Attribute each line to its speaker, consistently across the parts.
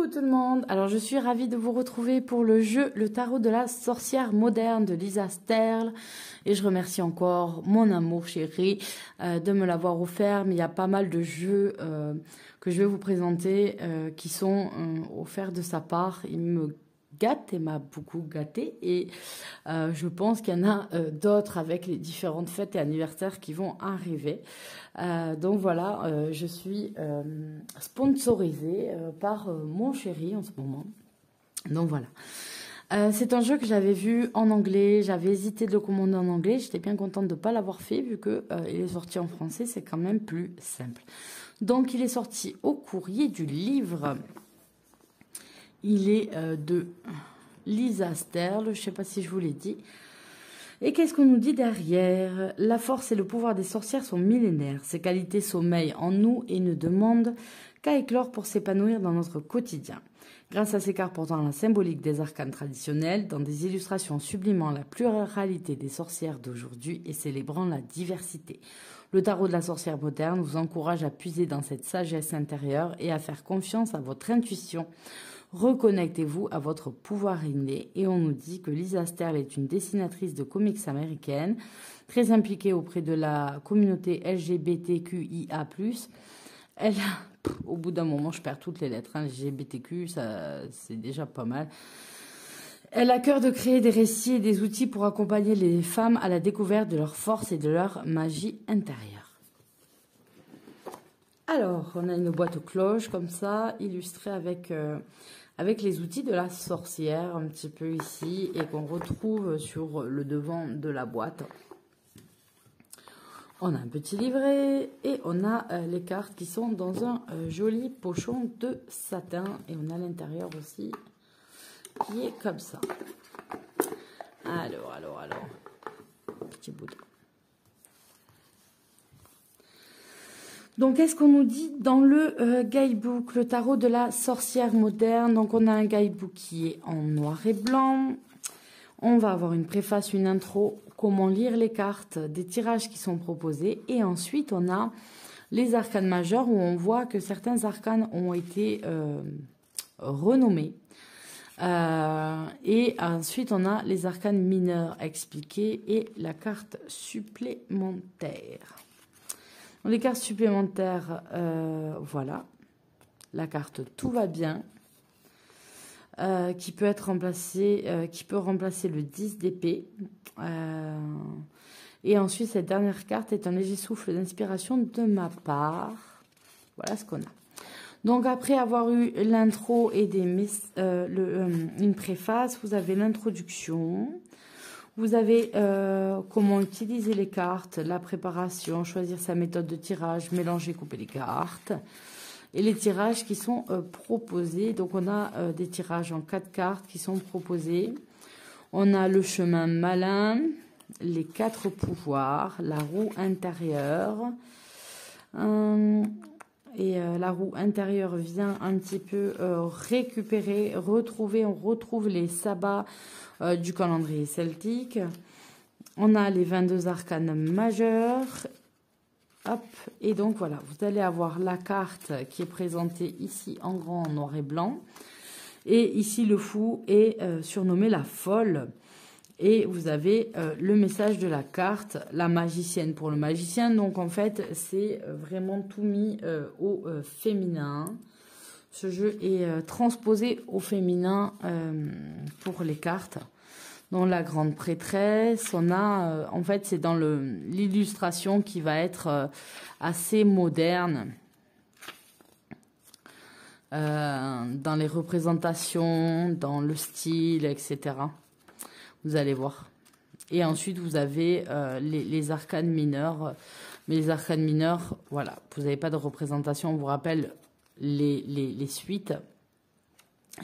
Speaker 1: tout le monde, alors je suis ravie de vous retrouver pour le jeu Le Tarot de la Sorcière Moderne de Lisa Sterle et je remercie encore mon amour chéri de me l'avoir offert, mais il y a pas mal de jeux que je vais vous présenter qui sont offerts de sa part. Il me gâte et m'a beaucoup gâté et je pense qu'il y en a d'autres avec les différentes fêtes et anniversaires qui vont arriver. Donc voilà, je suis sponsorisée par mon chéri en ce moment. Donc voilà. C'est un jeu que j'avais vu en anglais, j'avais hésité de le commander en anglais, j'étais bien contente de ne pas l'avoir fait vu qu'il est sorti en français, c'est quand même plus simple. Donc il est sorti au courrier du livre. Il est de Lisa Sterle, je ne sais pas si je vous l'ai dit. Et qu'est-ce qu'on nous dit derrière? La force et le pouvoir des sorcières sont millénaires. Ces qualités sommeillent en nous et ne demandent qu'à éclore pour s'épanouir dans notre quotidien. Grâce à ces cartes portant la symbolique des arcanes traditionnels, dans des illustrations sublimant la pluralité des sorcières d'aujourd'hui et célébrant la diversité. Le tarot de la sorcière moderne vous encourage à puiser dans cette sagesse intérieure et à faire confiance à votre intuition. Reconnectez-vous à votre pouvoir inné et on nous dit que Lisa Sterle est une dessinatrice de comics américaine, très impliquée auprès de la communauté LGBTQIA+. Elle a, au bout d'un moment, je perds toutes les lettres, hein, LGBTQ, c'est déjà pas mal. Elle a à cœur de créer des récits et des outils pour accompagner les femmes à la découverte de leur force et de leur magie intérieure. Alors, on a une boîte aux cloches comme ça, illustrée avec les outils de la sorcière, un petit peu ici, et qu'on retrouve sur le devant de la boîte. On a un petit livret, et on a les cartes qui sont dans un joli pochon de satin, et on a l'intérieur aussi, qui est comme ça. Alors, petit bout de... Donc, qu'est-ce qu'on nous dit dans le guidebook, le tarot de la sorcière moderne? Donc, on a un guidebook qui est en noir et blanc. On va avoir une préface, une intro, comment lire les cartes, des tirages qui sont proposés. Et ensuite, on a les arcanes majeurs où on voit que certains arcanes ont été renommés. Et ensuite, on a les arcanes mineurs expliqués et la carte supplémentaire. Les cartes supplémentaires, voilà, la carte Tout va bien, qui peut être remplacée, qui peut remplacer le 10 d'épée. Et ensuite, cette dernière carte est un léger souffle d'inspiration de ma part. Voilà ce qu'on a. Donc, après avoir eu l'intro et une préface, vous avez l'introduction. Vous avez comment utiliser les cartes, la préparation, choisir sa méthode de tirage, mélanger, couper les cartes. Et les tirages qui sont proposés. Donc, on a des tirages en 4 cartes qui sont proposés. On a le chemin malin, les 4 pouvoirs, la roue intérieure. La roue intérieure vient un petit peu récupérer, retrouver, on retrouve les sabbats du calendrier celtique. On a les 22 arcanes majeurs. Hop, et donc voilà, vous allez avoir la carte qui est présentée ici en grand, en noir et blanc. Et ici, le fou est surnommé la folle. Et vous avez le message de la carte, la magicienne pour le magicien. Donc en fait, c'est vraiment tout mis au féminin. Ce jeu est transposé au féminin pour les cartes. Dans la grande prêtresse, on a, en fait, c'est dans l'illustration qui va être assez moderne. Dans les représentations, dans le style, etc. Vous allez voir. Et ensuite, vous avez les arcanes mineurs. Mais les arcanes mineurs, voilà, vous n'avez pas de représentation. On vous rappelle les suites.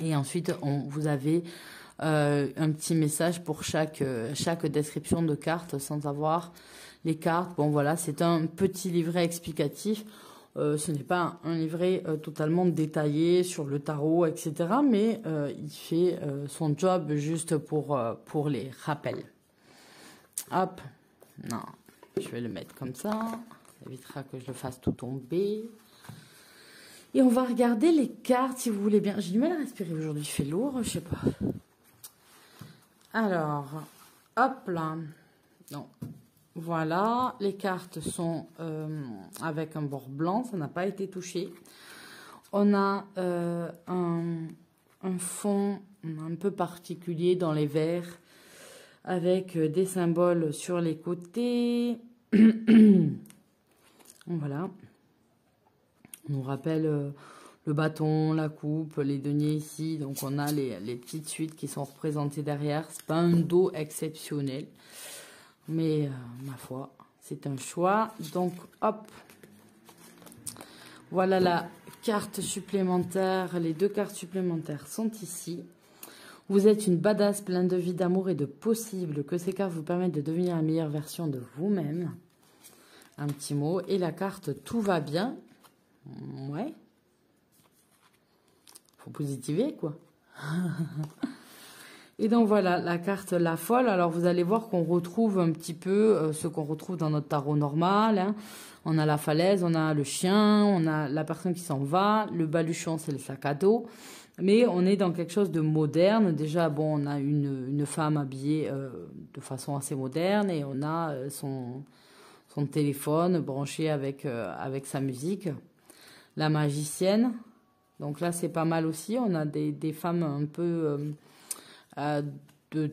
Speaker 1: Et ensuite, vous avez un petit message pour chaque description de carte sans avoir les cartes. Bon, voilà, c'est un petit livret explicatif. Ce n'est pas un livret totalement détaillé sur le tarot, etc. Mais il fait son job juste pour les rappels. Hop, non, je vais le mettre comme ça. Ça évitera que je le fasse tout tomber. Et on va regarder les cartes, si vous voulez bien. J'ai du mal à respirer aujourd'hui, il fait lourd, je sais pas. Alors, hop là. Non. Voilà, les cartes sont avec un bord blanc, ça n'a pas été touché. On a un fond un peu particulier dans les verts, avec des symboles sur les côtés. Voilà. On nous rappelle le bâton, la coupe, les deniers ici. Donc on a les petites suites qui sont représentées derrière. C'est pas un dos exceptionnel. Mais ma foi, c'est un choix. Donc hop. Voilà la carte supplémentaire. Les 2 cartes supplémentaires sont ici. Vous êtes une badass pleine de vie, d'amour et de possible. Que ces cartes vous permettent de devenir la meilleure version de vous-même. Un petit mot. Et la carte tout va bien. Ouais. Faut positiver, quoi. Et donc voilà, la carte la folle. Alors vous allez voir qu'on retrouve un petit peu ce qu'on retrouve dans notre tarot normal. Hein. On a la falaise, on a le chien, on a la personne qui s'en va. Le baluchon, c'est le sac à dos. Mais on est dans quelque chose de moderne. Déjà, bon, on a une femme habillée de façon assez moderne. Et on a son téléphone branché avec sa musique. La magicienne. Donc là, c'est pas mal aussi. On a des femmes un peu de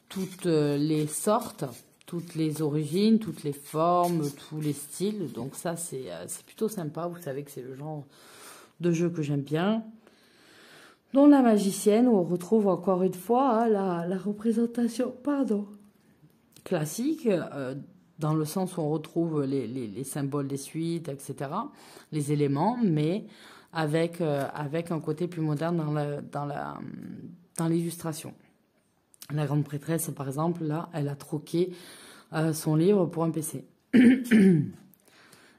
Speaker 1: toutes les sortes, toutes les origines, toutes les formes, tous les styles. Donc ça, c'est plutôt sympa. Vous savez que c'est le genre de jeu que j'aime bien. Dans la magicienne, où on retrouve encore une fois la représentation, classique, dans le sens où on retrouve les symboles des suites, etc., les éléments, mais avec un côté plus moderne dans l'illustration. La grande prêtresse, par exemple, là, elle a troqué son livre pour un PC.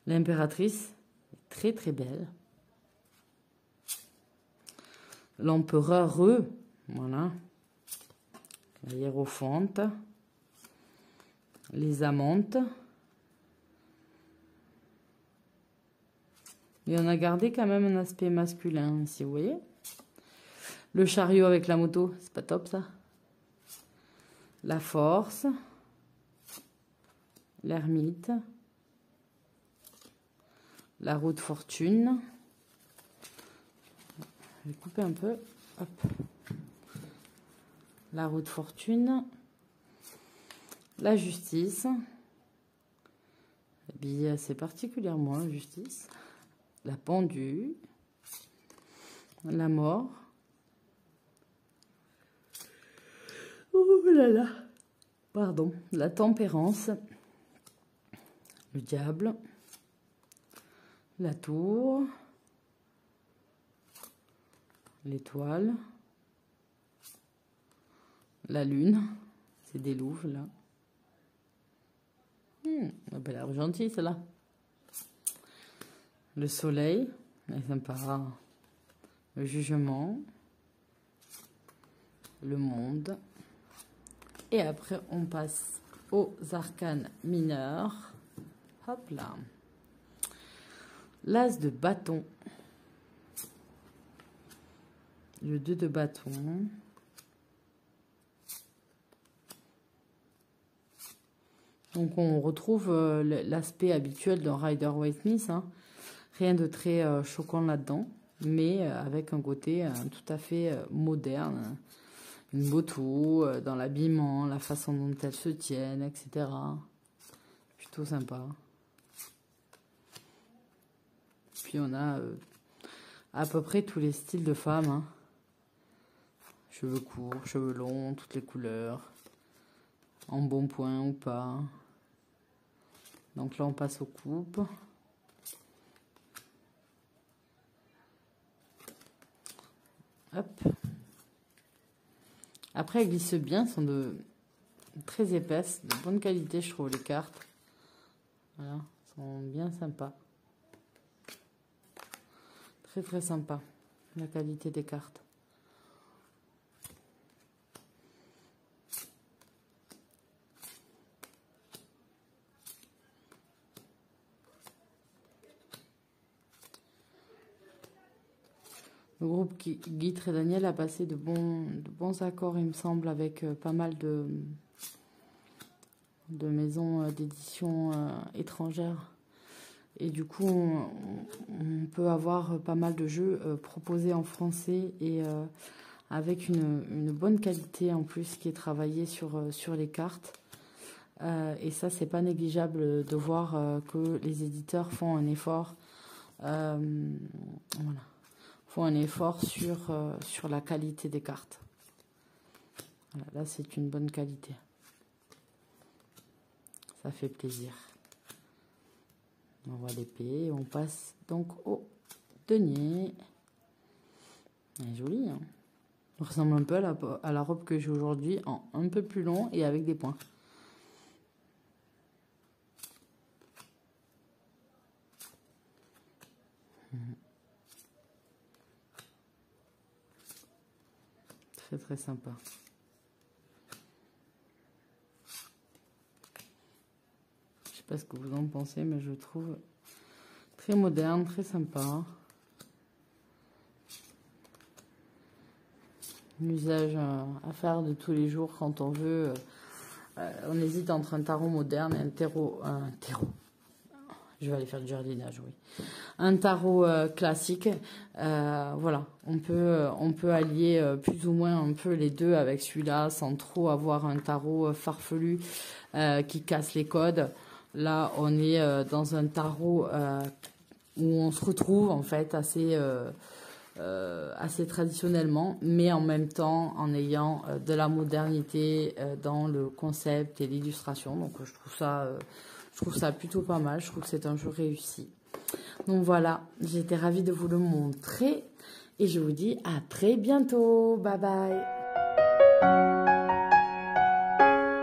Speaker 1: L'impératrice est très très belle. L'empereur, voilà. La hiérophante. Les amantes. Et on a gardé quand même un aspect masculin ici, vous voyez. Le chariot avec la moto, c'est pas top ça. La force. L'ermite. La roue de fortune. Je vais couper un peu. Hop. La roue de fortune. La justice. Habillée assez particulièrement, la justice. La pendule. La mort. Oh là là. Pardon. La tempérance. Le diable. La tour. L'étoile. La lune. C'est des louves, là. Elle a l'air gentille, celle-là. Le soleil. Elle est sympa. Le jugement. Le monde. Et après, on passe aux arcanes mineurs. Hop là. L'as de bâton. Le 2 de bâton. Donc on retrouve l'aspect habituel d'un Rider-Waite-Smith. Hein. Rien de très choquant là-dedans, mais avec un côté tout à fait moderne. Une moto, dans l'habillement, la façon dont elles se tiennent, etc. Plutôt sympa. Puis on a à peu près tous les styles de femmes. Hein. Cheveux courts, cheveux longs, toutes les couleurs. En bon point ou pas. Donc là, on passe aux coupes. Hop. Après, elles glissent bien, sont très épaisses, de bonne qualité, je trouve, les cartes. Voilà, sont bien sympas. Très très sympa, la qualité des cartes. Le groupe Guitre et Daniel a passé de bons accords, il me semble, avec pas mal de maisons d'édition étrangères. Et du coup, on peut avoir pas mal de jeux proposés en français et avec une bonne qualité en plus qui est travaillée sur les cartes. Et ça, c'est pas négligeable de voir que les éditeurs font un effort. Voilà, font un effort sur la qualité des cartes. Voilà, là, c'est une bonne qualité. Ça fait plaisir. On voit l'épée, on passe donc au denier. Elle est jolie, hein. Elle ressemble un peu à la robe que j'ai aujourd'hui, en un peu plus long et avec des points. Très très sympa. Je sais pas ce que vous en pensez, mais je trouve très moderne, très sympa. Un usage à faire de tous les jours quand on veut. On hésite entre un tarot moderne et un tarot. Je vais aller faire du jardinage, oui. Un tarot classique. Voilà, on peut allier plus ou moins un peu les deux avec celui-là sans trop avoir un tarot farfelu qui casse les codes. Là, on est dans un tarot où on se retrouve en fait assez traditionnellement, mais en même temps en ayant de la modernité dans le concept et l'illustration. Donc je trouve ça plutôt pas mal. Je trouve que c'est un jeu réussi. Donc voilà, j'étais ravie de vous le montrer et je vous dis à très bientôt. Bye bye.